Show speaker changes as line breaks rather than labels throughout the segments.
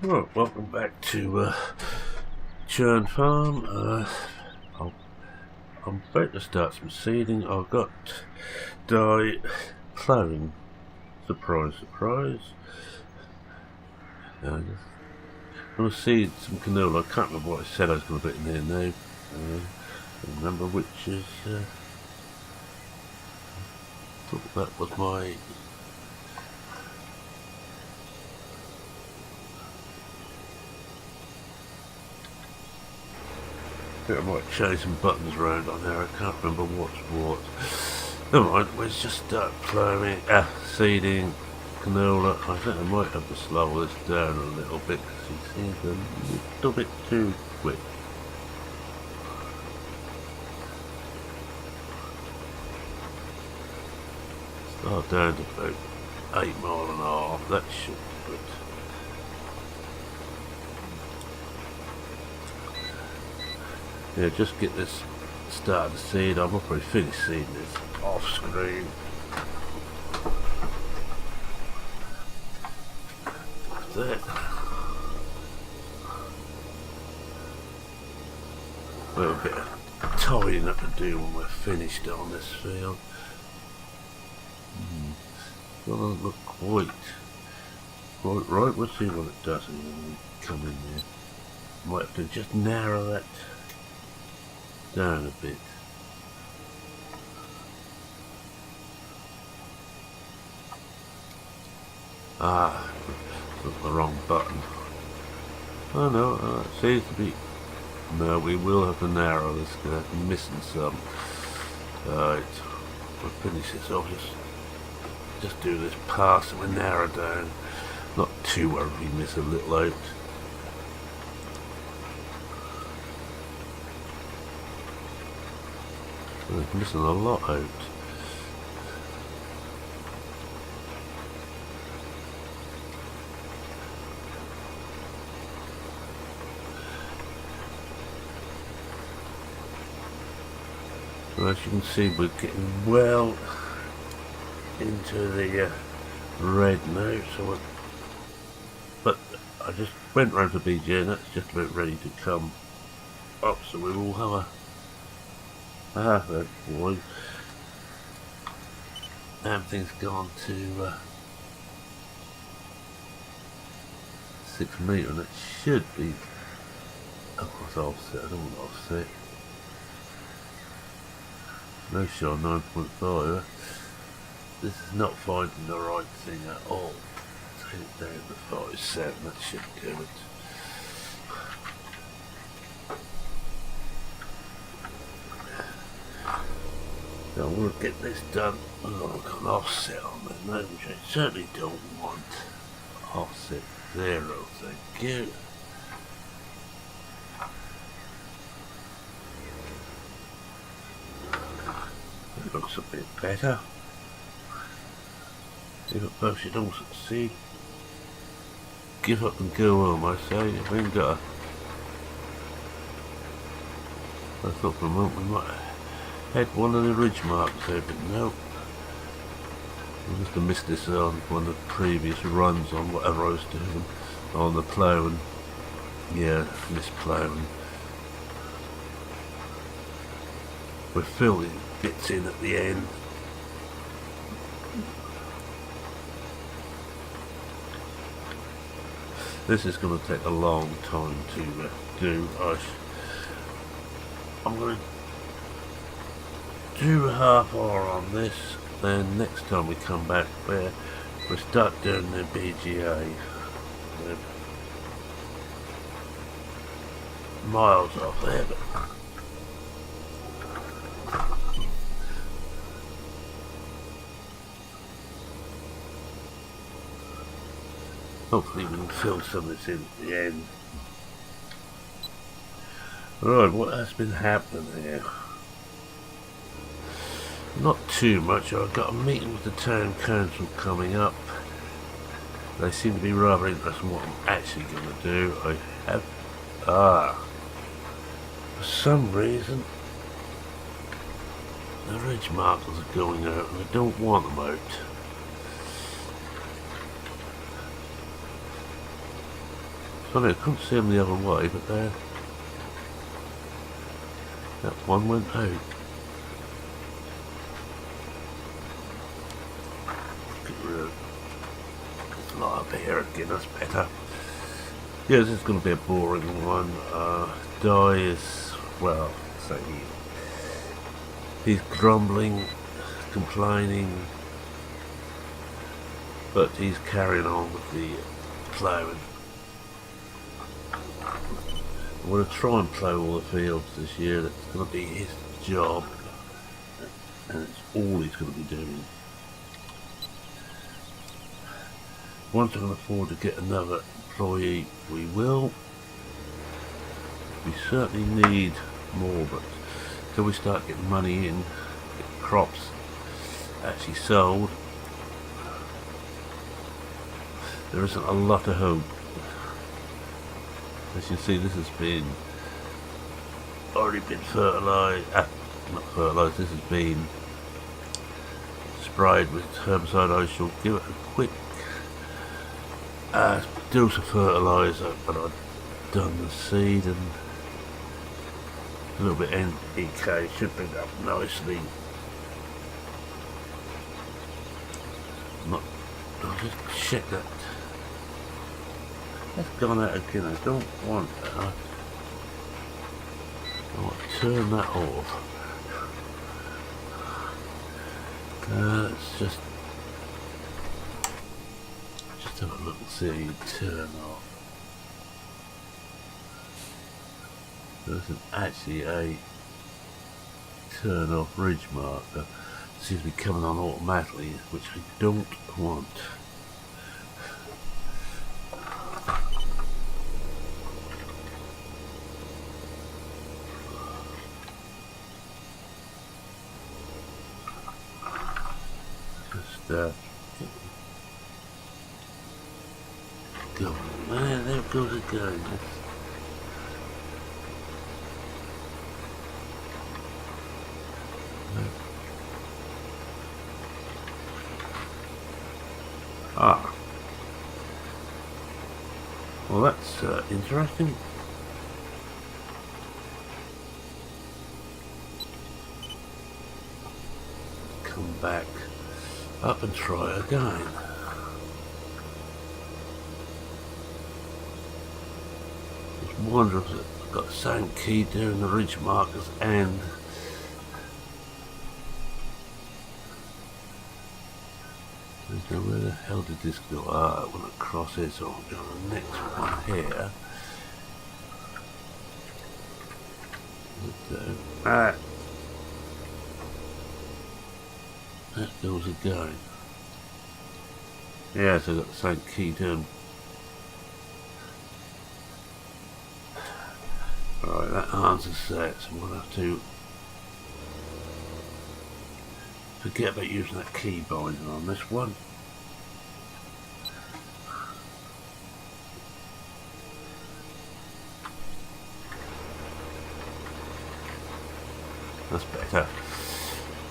Right, welcome back to Churn Farm. I'm about to start some seeding. I've got ploughing. Surprise, surprise. I'm going to seed some canola. I can't remember what I said I was going to put in there now. I remember which is. I thought that was my. I might change some buttons around on there. I can't remember what's what. Never mind, let's just start ploughing, seeding canola. I think I might have to slow this down a little bit because he seems a little bit too quick. Start down to about 8 mile and a half. That should do it. Yeah, just get this started to seed. I've probably finished seeding this off screen. That. Well, a bit of tidying up to do when we're finished on this field. Doesn't look quite right. We'll see what it does when we come in there. Might have to just narrow that down a bit. That's the wrong button. Oh no, it seems to be. No, we will have to narrow this because I'm missing some. Right, we'll finish this off. Just do this pass and we'll narrow down. Not too worried if we miss a little out. We're missing a lot out. So as you can see, we're getting well into the red now. So, but I just went round to BJ, and that's just about ready to come up. So we will have that boy. Everything's gone to 6 metre, and it should be. Of course, offset. I don't want offset. No show 9.5. This is not finding the right thing at all. Take it down to 5.7. That should do it. So I want to get this done. I've got an offset on there now, which I certainly don't want. Offset 0, thank you. It looks a bit better. If at first you don't succeed, give up and go home, I say. If we ain't got a... I thought for a moment we might have had one of the ridge marks there, but no. I must have missed this on one of the previous runs on whatever I was doing on the ploughing. Yeah, missed ploughing. We're filling bits in at the end. This is going to take a long time to do. I'm going to do half hour on this, then next time we come back we'll start doing the BGA. Miles off there, but hopefully we can fill some of this in at the end. Right, what has been happening here? Not too much. I've got a meeting with the town council coming up. They seem to be rather interested in what I'm actually going to do. I have... for some reason, the ridge markers are going out and I don't want them out. Sorry, I couldn't see them the other way, but there. That one went out. Get rid of it. Not up here again, that's better. Yeah, this is going to be a boring one. Di is, well, so he's grumbling, complaining, but he's carrying on with the ploughing. I'm going to try and plough all the fields this year. That's going to be his job, and it's all he's going to be doing. Once I can afford to get another employee, we will. We certainly need more, but until we start getting money in, get crops actually sold, there isn't a lot of hope. As you can see, this has been already been fertilised, not fertilised, this has been sprayed with herbicide. I shall give it a quick dose of fertiliser, but I've done the seed and a little bit NPK, should bring it up nicely. I'll just check that. That's gone out again. I don't want that. I want to turn that off. Let's just have a look and see how you turn off. There isn't actually a turn off ridge marker. It seems to be coming on automatically, which I don't want. Just go. There goes it going. Ah. Well, that's interesting. Come back up and try again. Just wonder if it's got the same key doing the ridge markers and so where the hell did this go? Ah, I went across it, so I'll go to the next one here. That goes again. Yeah, so I've got the same key doing. Alright, that answers that, so we'll have to forget about using that key binder on this one. That's better.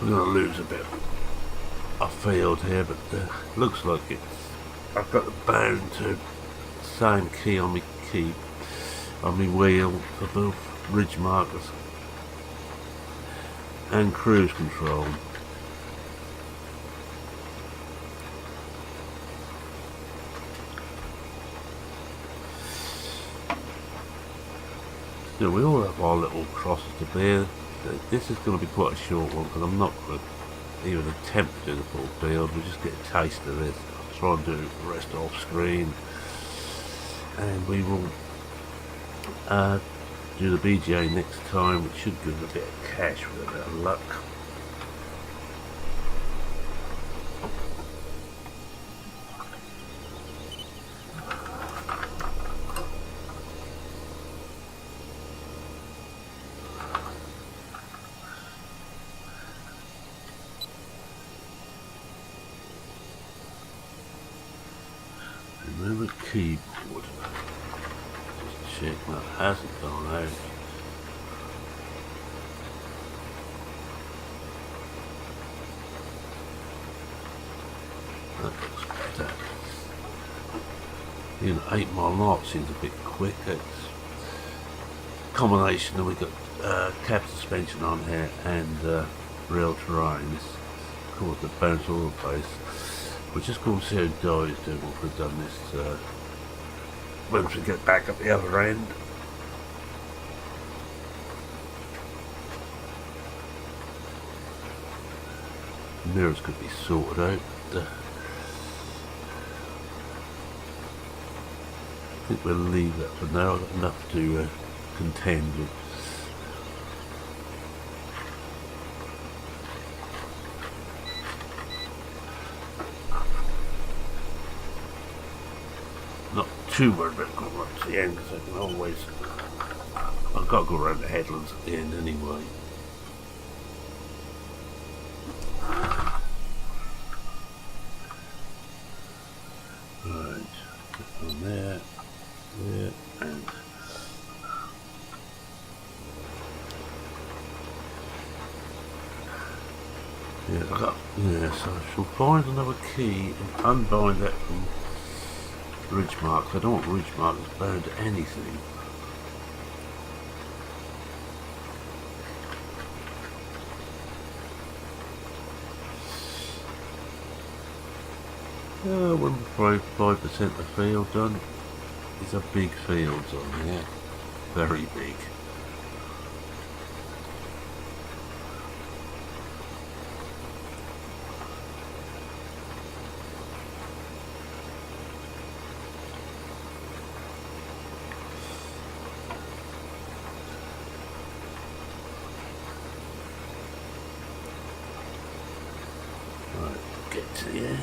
We're going to lose a bit of field here, but looks like it's. I've got the bound to the same key on my wheel for both ridge markers and cruise control. Still, we all have our little crosses to bear. This is going to be quite a short one because I'm not going to even attempt to do the full field. We'll just get a taste of this. I'll try and do the rest off screen, and we will do the BGA next time, which should give us a bit of cash with a bit of luck. Remember keyboard. Just check that hasn't gone out. That looks better. You know, 8 mile an hour seems a bit quick. It's a combination, and we've got cab suspension on here and real terrain. It's caused to bounce all the place. We're just going to see how Di's doing once we've done this. Once we get back up the other end. Mirrors could be sorted out. I think we'll leave that for now. I've got enough to contend with. Not too worried about going up to the end, because I can always. I've got to go around the headlands at the end anyway. Right, on there, and so I shall find another key and unbind that from ridge marks. I don't want ridge marks bound to anything. We're 5% of the field done. These are big fields on here, very big. Right, get to the end.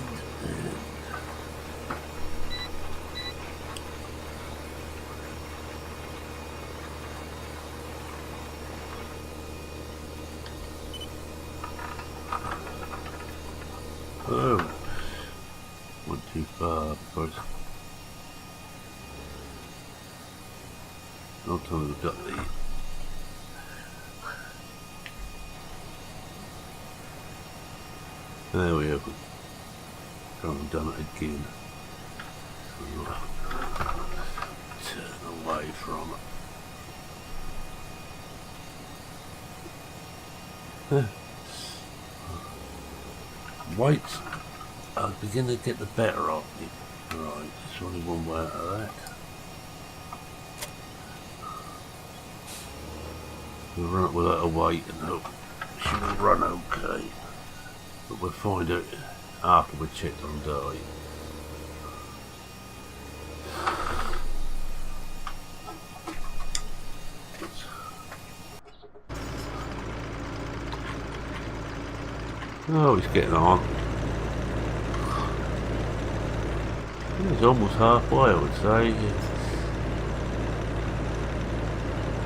Oh, went too far first. No time we've got the. There we have it. Haven't done it again. Turn away from it. Weights are beginning to get the better of me. Right, there's only one way out of that. We'll run it without a weight and hope she will run okay. But we'll find out after we check on Di. Oh, he's getting on. He's almost halfway, I would say.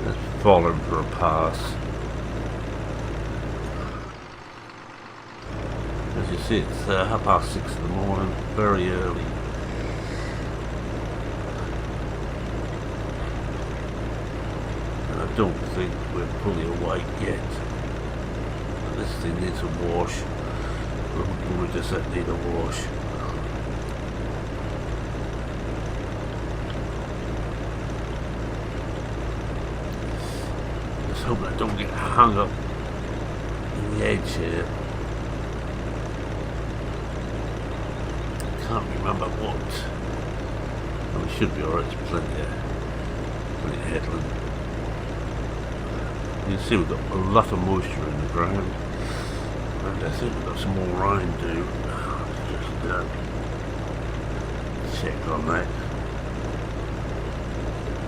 Let's follow him for a pass. As you see, it's 6:30 in the morning, very early. And I don't think we're fully awake yet. This thing needs a wash. We just need a wash. Just hope I don't get hung up in the edge here. Can't remember what. Oh, we should be alright. There's plenty of headland. You can see we've got a lot of moisture in the ground, and I think we've got some more rain due. Just check on that.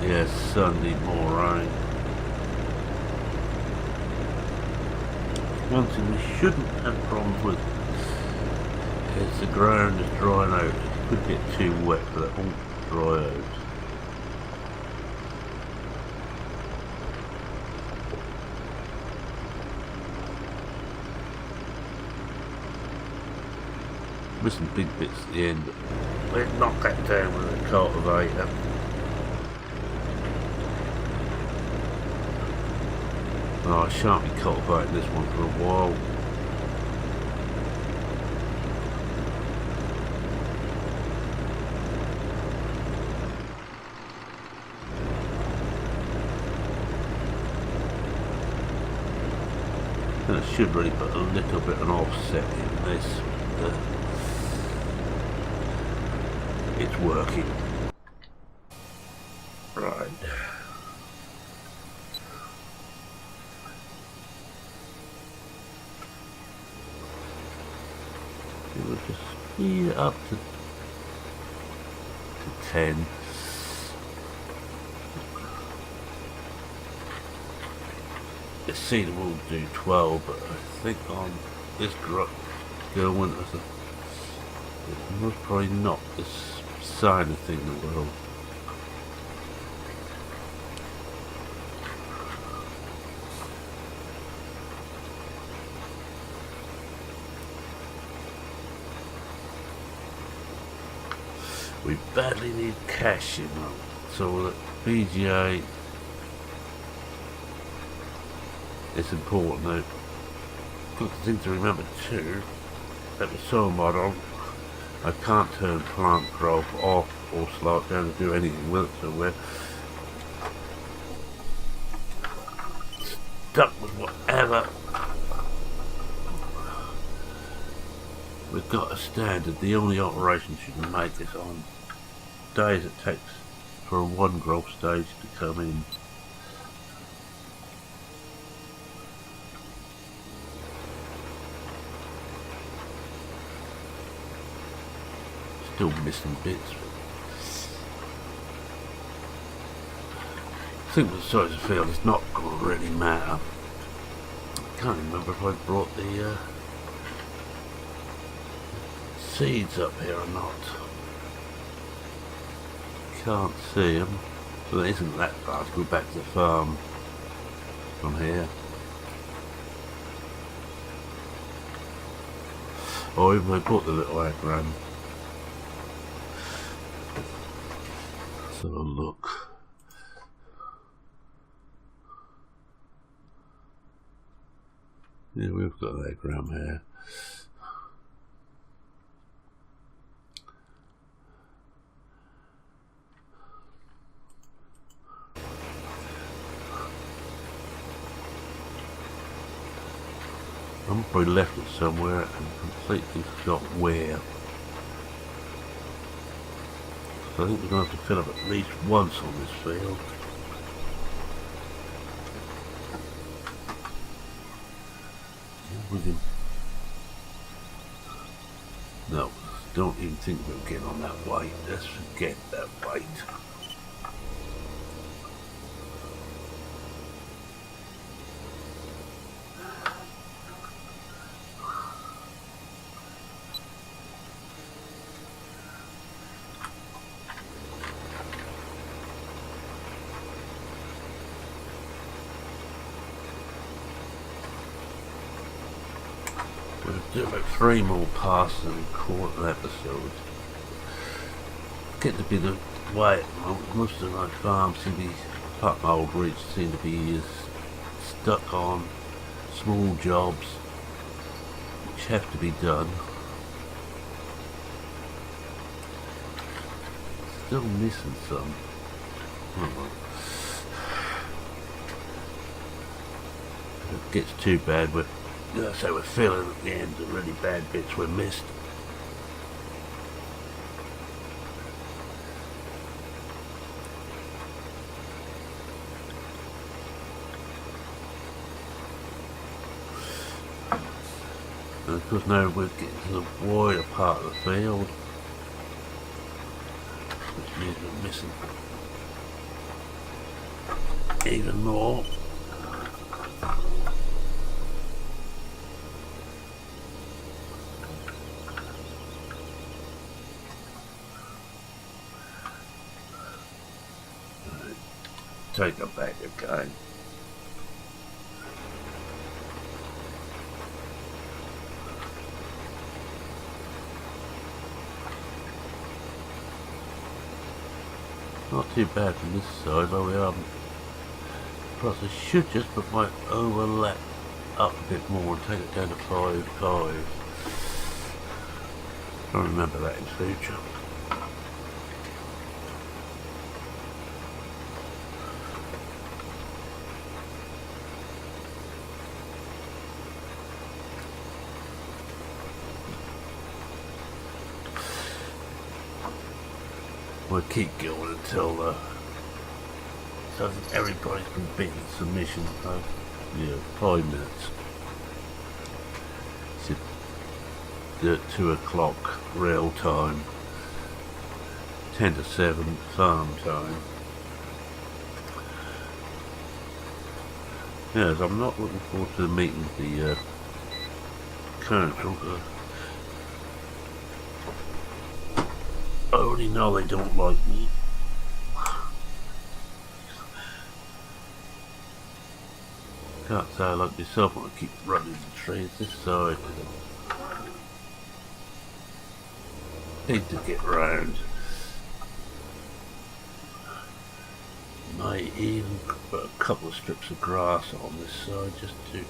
Yes, sun need more rain. One thing we shouldn't have problems with is the ground is drying out. It could get too wet, but it won't dry out. Missing big bits at the end, but we'll knock that down with a cultivator. Oh, I shan't be cultivating this one for a while. I should really put a little bit of an offset in this. It's working. Right. We'll just speed it up to 10. The seeder will do 12, but I think on this going as a most probably not the sign thing that will. We badly need cash, you know, so that BGA is important though. Good thing to remember too, that the soil model, I can't turn plant growth off or slow it down to do anything with it, so we're stuck with whatever we've got a standard. The only operations you can make is on days it takes for one growth stage to come in. Still missing bits. I think with the size of the field it's not going to really matter. I can't remember if I brought the seeds up here or not. Can't see them, so it isn't that far to go back to the farm from here. Or even I bought the little agram. Let's have a look. Yeah, we've got that agram here. I'm probably left it somewhere and completely forgot where. So I think we're going to have to fill up at least once on this field. With him. No, don't even think about getting on that weight. Let's forget that weight. We'll do about 3 more passes and call it an episode. Get to be the way at the moment. Most of my farms seem to be, apart from Old Ridge, seem to be stuck on small jobs which have to be done. Still missing some. If it gets too bad, so we're feeling at the end the really bad bits were missed. And of course now we're getting to the wider part of the field, which means we're missing even more. Take them back again. Not too bad from this side, but we are. Plus I should just put my overlap up a bit more and take it down to 5.5. I'll remember that in future. we'll keep going until so I think everybody's been beaten submission. Yeah, 5 minutes. Should do it 2 o'clock real time, 10 to 7 farm time. Yes, I'm not looking forward to the meeting with the council. I already know they don't like me. Can't say I like myself when I keep running the trees this side. Need to get round. Might even put a couple of strips of grass on this side just to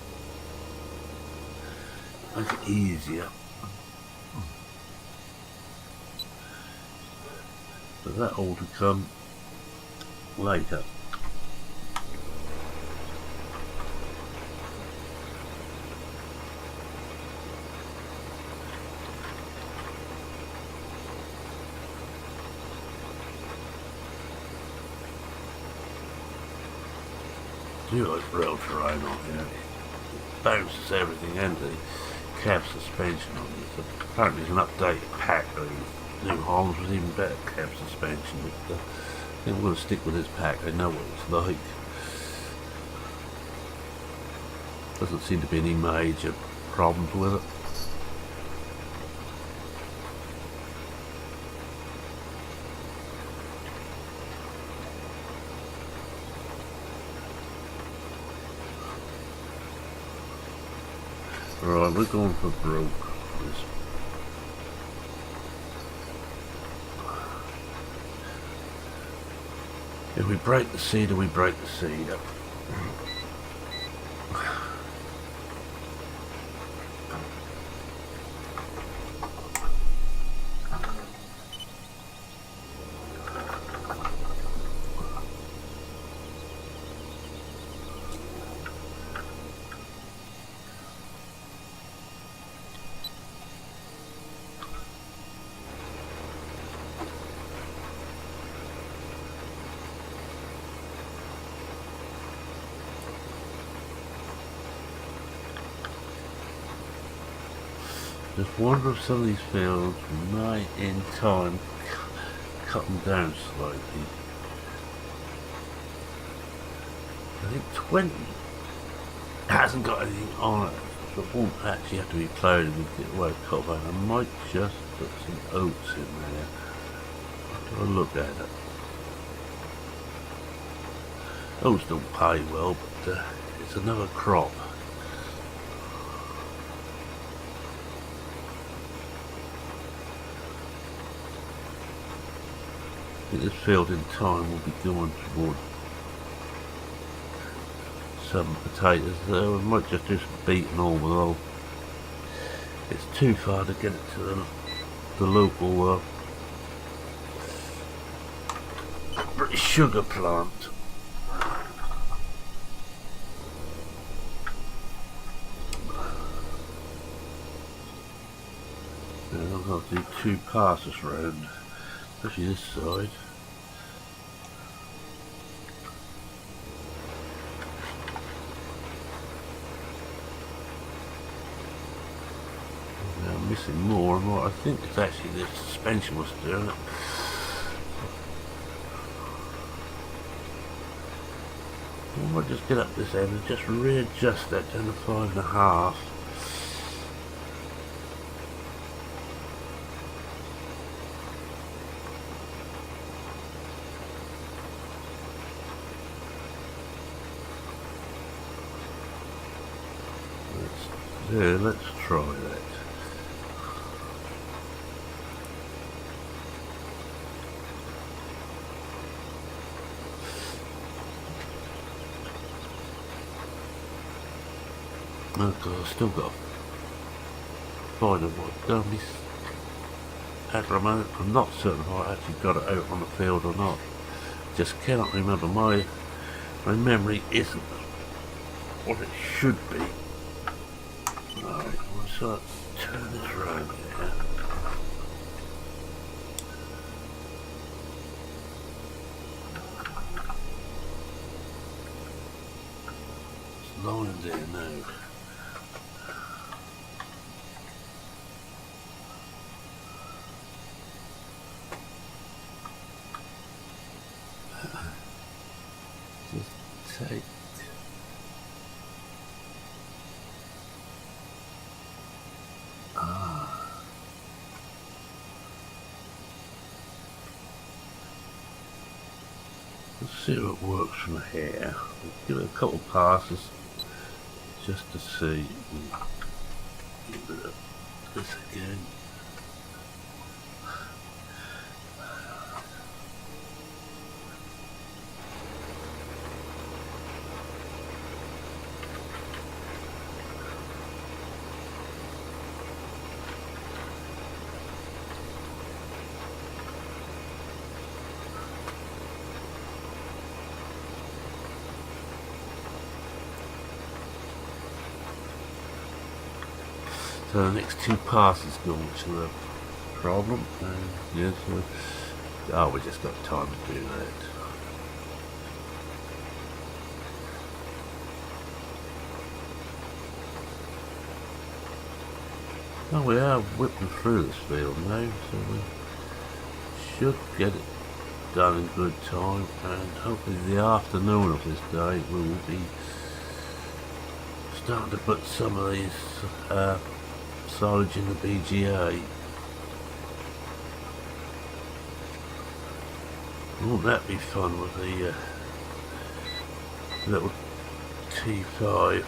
make it easier. But that all to come later. I do like rail terrain on here. It bounces everything and the cab suspension on this. Apparently there's an updated pack of New Hollands with even better cab suspension. But I think we're going to stick with this pack. They know what it's like. Doesn't seem to be any major problems with it. Right, we're going for broke. If we break the cedar, we break the cedar. Just wonder if some of these fields may in time cut them down slightly. I think 20 hasn't got anything on it, so it won't actually have to be ploughed and get away with cut back. I might just put some oats in there. Have a look at it. Oats don't pay well, but it's another crop. I think this field in time will be going toward some potatoes. We might just do some beating all with all. It's too far to get it to the local British sugar plant. And I've got to do 2 passes round. Especially this side. Now I'm missing more and more. I think it's actually the suspension was doing it. I might just get up this end and just readjust that down to 5.5. Yeah, let's try that. Okay, I've still got to find out what I've done this. At the moment, I'm not certain if I actually got it out on the field or not. Just cannot remember. My memory isn't what it should be. Alright, let's turn this round here. line there now. Just take let's see what works from here. Give it a couple passes just to see. Give it this again. So the next two passes go to the problem, and yes, we just got time to do that. Oh, we are whipping through this field now, so we should get it done in good time, and hopefully the afternoon of this day we will be starting to put some of these silage in the BGA. Won't that be fun with the little T5?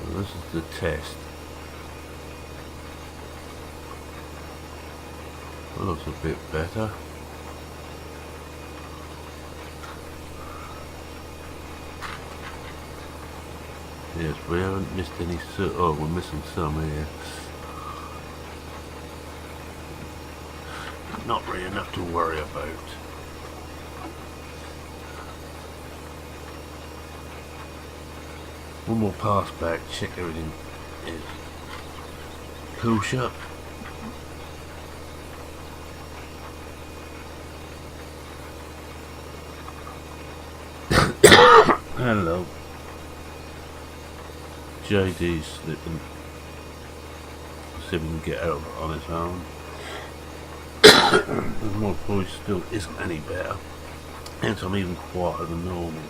This is the test. That looks a bit better. Yes, we haven't missed any. Oh, we're missing some here. Not really enough to worry about. One more pass back, check everything is kosher. Hello. JD's slipping. See if we can get out on his own. My voice still isn't any better. Hence I'm even quieter than normal.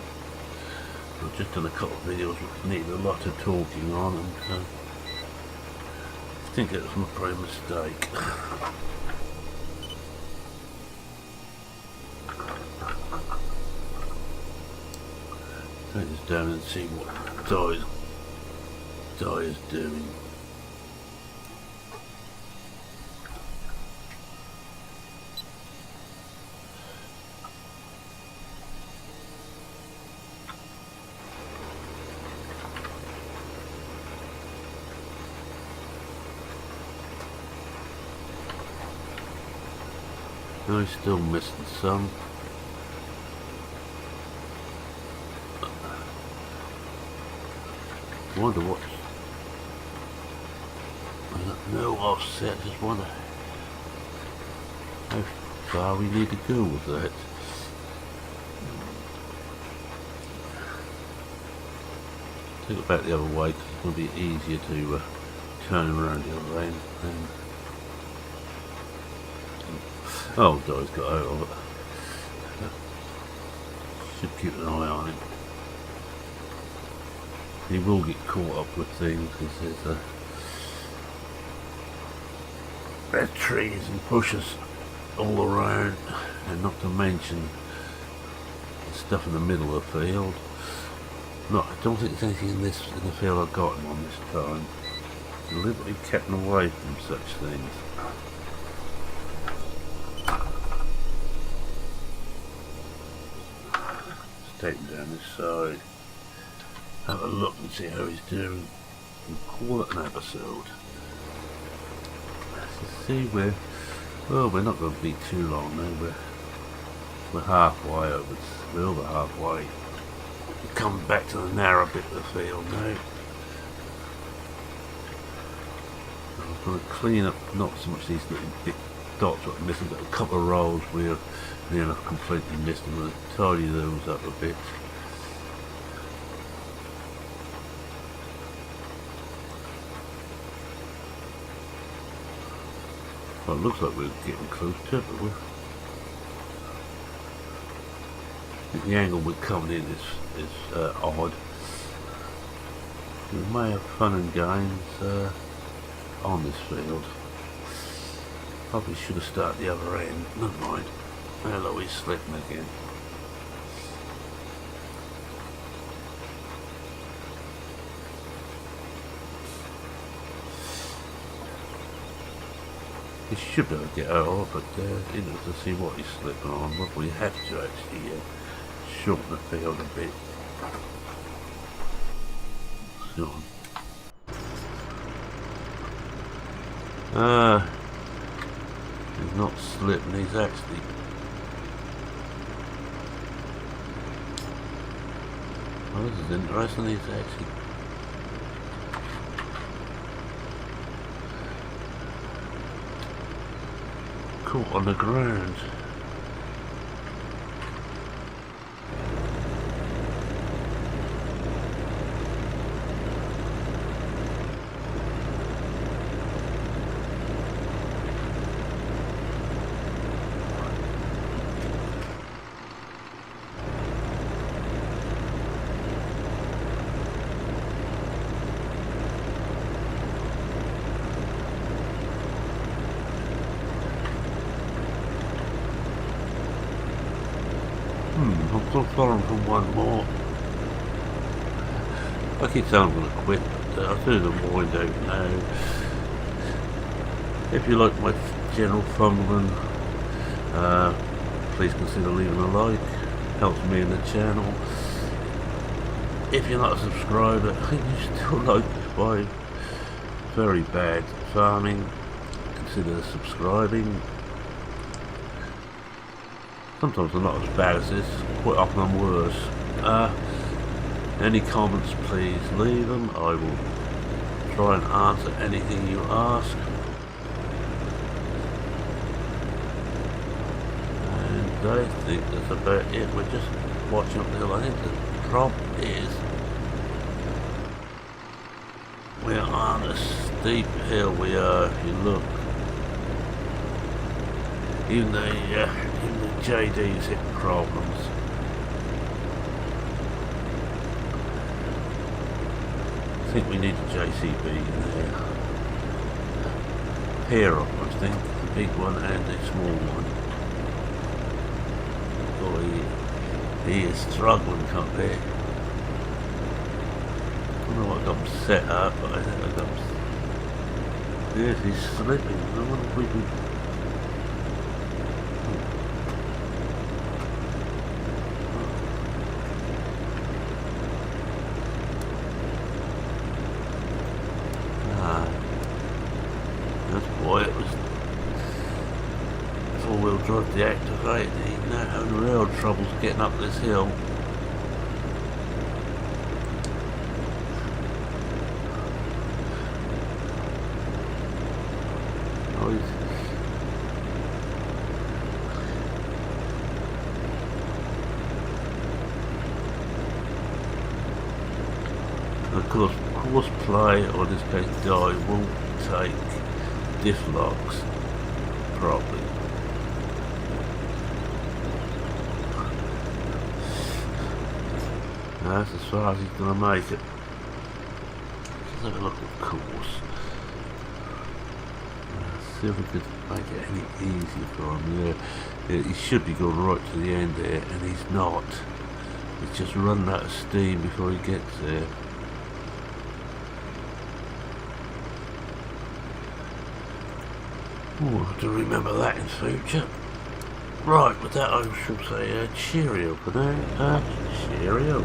I've just done a couple of videos which needed a lot of talking on, and I think it was my prime mistake. Take this down and see what Di is doing. I'm still missing some. I wonder what. No offset. Just wonder how far we need to go with that. Take it back the other way because it's going to be easier to turn around the other end. Oh, Di's got out of it. Should keep an eye on him. He will get caught up with things because there's trees and bushes all around, and not to mention the stuff in the middle of the field. No, I don't think there's anything in the field I've got him on this time. Deliberately kept him away from such things. Take him down this side, have a look and see how he's doing, and call it an episode. So see we're not going to be too long now. We're halfway over. We're over halfway. Come back to the narrow bit of the field now. I'm going to clean up not so much these little big dots that I'm missing, but a couple of rows where I've completely missed them. I'm going to tidy those up a bit. Well, it looks like we're getting close to it, but the angle we're coming in is odd. We may have fun and games on this field. Probably should have started the other end. Never mind. Hello, he's slipping again. He should be able to get out, but in order to see what he's slipping on, we have to actually shorten the field a bit. So, he's not slipping, he's actually this is interesting, he's actually caught on the ground. I'm still following from one more. I keep saying I'm going to quit, but I'll do the wind out now. If you like my general fumbling, please consider leaving a like. Helps me in the channel. If you're not a subscriber, you still like my very bad farming, consider subscribing. Sometimes I'm not as bad as this, quite often I'm worse. Any comments, please leave them. I will try and answer anything you ask. And I think that's about it. We're just watching up the hill. I think the problem is we're on a steep hill. We are, if you look. Even the JD's hitting problems. I think we need a JCB in there. Pair of them, I think. The big one and the small one. Oh, he is struggling up there. I don't know what got him set up, but I think I got him. Yes, he's slipping. I wonder if we can. Boy, it was four-wheel drive deactivated. He's now having real troubles getting up this hill. Oh, of course, play, or in this case die, will take diff locks properly. That's as far as he's going to make it. Let's have a look at course. See if we could make it any easier for him. Yeah, he should be going right to the end there, and he's not. He's just running out of steam before he gets there. Oh, I have to remember that in future. Right, with that I shall say cheerio for now. Cheerio.